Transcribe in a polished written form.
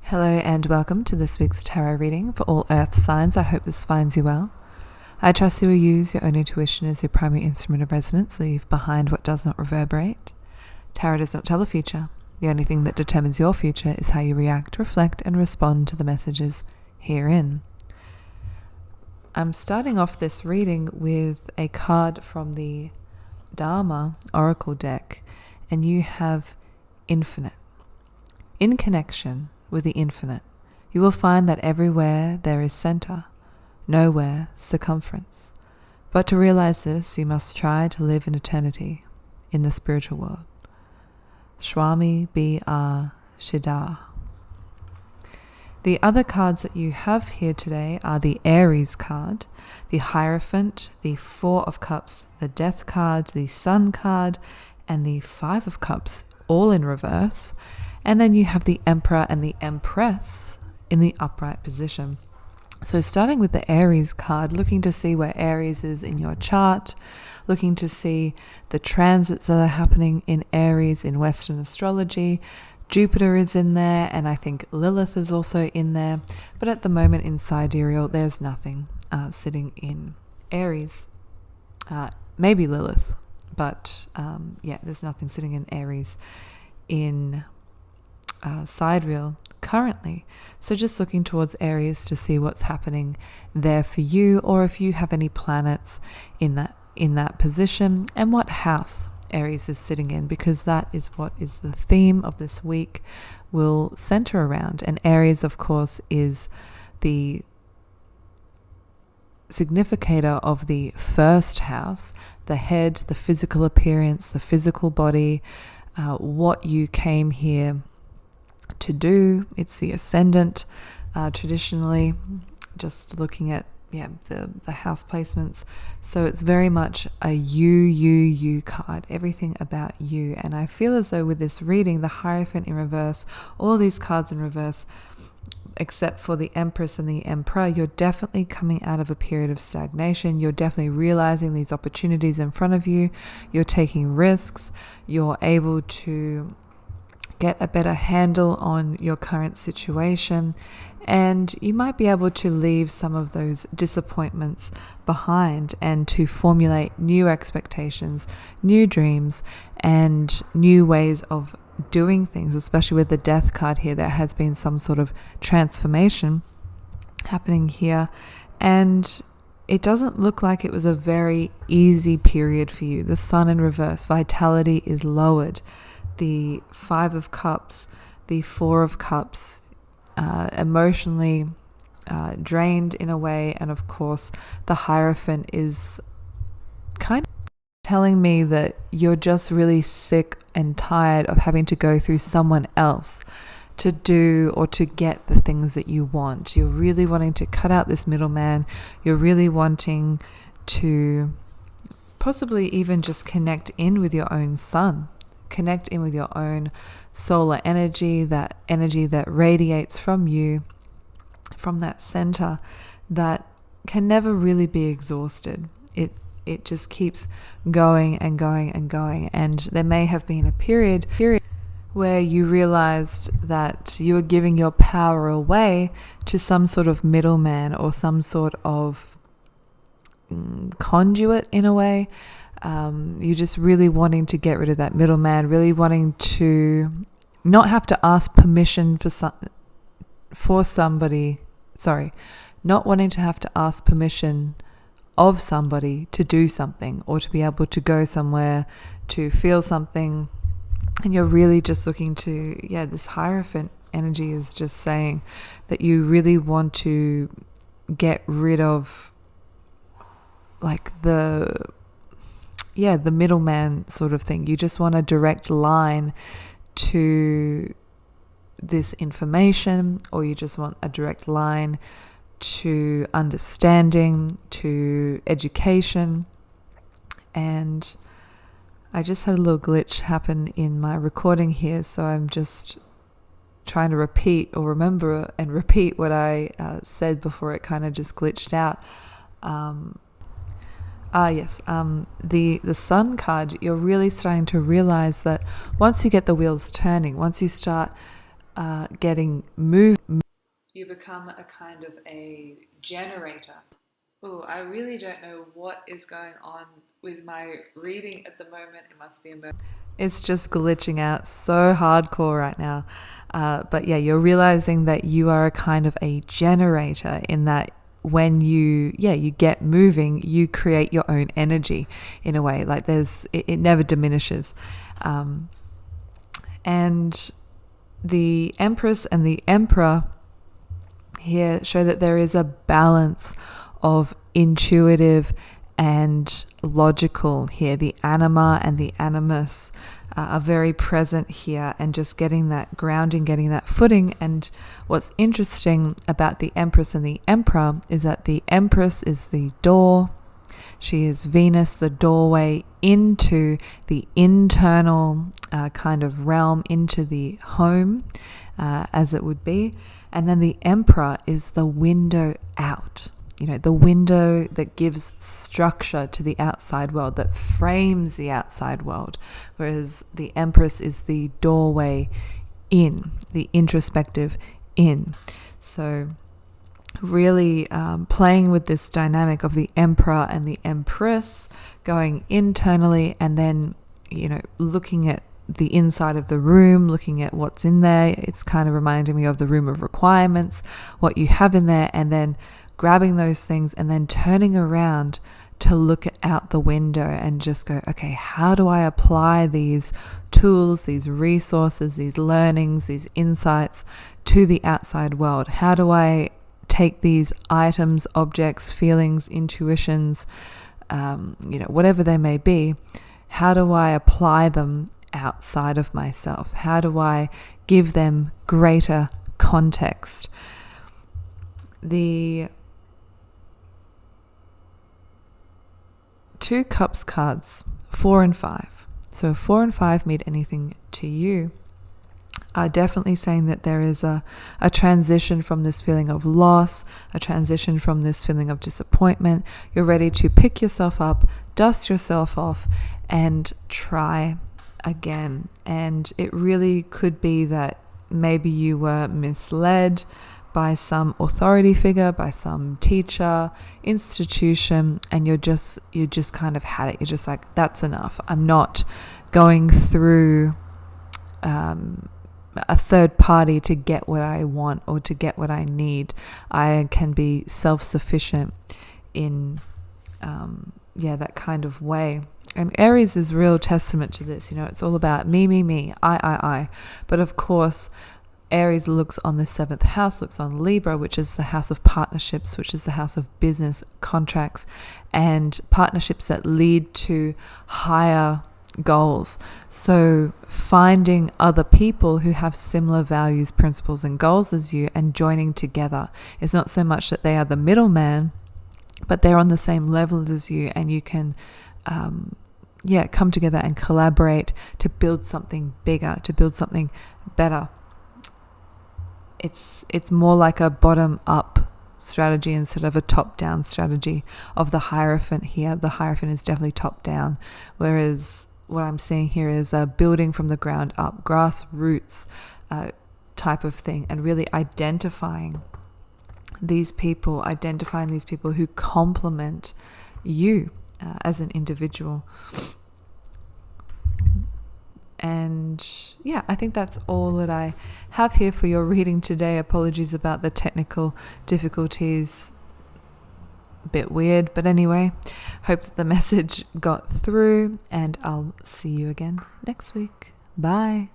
Hello and welcome to this week's tarot reading for all earth signs. I hope this finds you well. I trust you will use your own intuition as your primary instrument of resonance. Leave behind what does not reverberate. Tarot does not tell the future. The only thing that determines your future is how you react, reflect and respond to the messages herein. I'm starting off this reading with a card from the Dharma Oracle deck, and you have infinite. In connection with the infinite, you will find that everywhere there is center, nowhere circumference. But to realize this, you must try to live in eternity, in the spiritual world. Swami B.R. Shidar. The other cards that you have here today are the Aries card, the Hierophant, the Four of Cups, the Death card, the Sun card, and the Five of Cups, all in reverse. And then you have the Emperor and the Empress in the upright position. So starting with the Aries card, looking to see where Aries is in your chart, looking to see the transits that are happening in Aries in Western astrology. Jupiter is in there, and I think Lilith is also in there. But at the moment in sidereal, there's nothing sitting in Aries. Maybe Lilith, but there's nothing sitting in Aries in sidereal currently. So just looking towards Aries to see what's happening there for you, or if you have any planets in that position, and what house Aries is sitting in, because that is what is the theme of this week will center around. And Aries, of course, is the significator of the first house, the head, the physical appearance, the physical body, what you came here to do. It's the ascendant, traditionally, just looking at the house placements. So it's very much a you card, everything about you. And I feel as though with this reading, the Hierophant in reverse, all of these cards in reverse, except for the Empress and the Emperor, you're definitely coming out of a period of stagnation. You're definitely realizing these opportunities in front of you. You're taking risks. You're able to get a better handle on your current situation, and you might be able to leave some of those disappointments behind and to formulate new expectations, new dreams, and new ways of doing things, especially with the Death card here. There has been some sort of transformation happening here, and it doesn't look like it was a very easy period for you. The Sun in reverse, vitality is lowered. The Five of Cups, the Four of Cups, emotionally drained in a way, and of course the Hierophant is kind of telling me that you're just really sick and tired of having to go through someone else to do or to get the things that you want. You're really wanting to cut out this middleman. You're really wanting to possibly even just connect in with your own sun. Connect in with your own solar energy that radiates from you, from that center, that can never really be exhausted. It just keeps going and going and going. And there may have been a period where you realized that you were giving your power away to some sort of middleman or some sort of conduit in a way. You're just really wanting to get rid of that middleman, really wanting to not have to ask permission for somebody, not wanting to have to ask permission of somebody to do something, or to be able to go somewhere, to feel something. And you're really just looking to, this Hierophant energy is just saying that you really want to get rid of like the middleman sort of thing. You just want a direct line to this information, or you just want a direct line to understanding, to education. And I just had a little glitch happen in my recording here, so I'm just trying to repeat or remember and repeat what I said before it kind of just glitched out. The Sun card, you're really starting to realize that once you get the wheels turning, once you start getting moved. You become a kind of a generator. Oh, I really don't know what is going on with my reading at the moment. It must be it's just glitching out so hardcore right now. But yeah, you're realizing that you are a kind of a generator, in that when you get moving, you create your own energy in a way. Like it never diminishes. And the Empress and the Emperor here show that there is a balance of intuitive and logical here. The anima and the animus are very present here, and just getting that grounding, getting that footing. And what's interesting about the Empress and the Emperor is that the Empress is the door. She is Venus, the doorway into the internal kind of realm, into the home, as it would be. And then the Emperor is the window out. The window that gives structure to the outside world, that frames the outside world. Whereas the Empress is the doorway in, the introspective in. So really playing with this dynamic of the Emperor and the Empress, going internally, and then, looking at the inside of the room, looking at what's in there. It's kind of reminding me of the room of requirements, what you have in there, and then grabbing those things and then turning around to look out the window and just go, okay, how do I apply these tools, these resources, these learnings, these insights to the outside world? How do I take these items, objects, feelings, intuitions, whatever they may be, how do I apply them outside of myself? How do I give them greater context? The Two Cups cards, 4 and 5. So 4 and 5 mean anything to you, are definitely saying that there is a transition from this feeling of loss, a transition from this feeling of disappointment. You're ready to pick yourself up, dust yourself off, and try again. And it really could be that maybe you were misled by some authority figure, by some teacher, institution, and you just kind of had it. You're just like, that's enough. I'm not going through a third party to get what I want or to get what I need. I can be self-sufficient in that kind of way. And Aries is real testament to this. It's all about me, I. But of course, Aries looks on the 7th house, looks on Libra, which is the house of partnerships, which is the house of business, contracts, and partnerships that lead to higher goals. So finding other people who have similar values, principles, and goals as you, and joining together. It's not so much that they are the middleman, but they're on the same level as you, and you can come together and collaborate to build something bigger, to build something better. It's more like a bottom-up strategy instead of a top-down strategy of the Hierophant here. The Hierophant is definitely top-down, whereas what I'm seeing here is a building from the ground up, grassroots type of thing, and really identifying these people who complement you as an individual. And I think that's all that I have here for your reading today. Apologies about the technical difficulties. A bit weird, but anyway, hope that the message got through, and I'll see you again next week. Bye.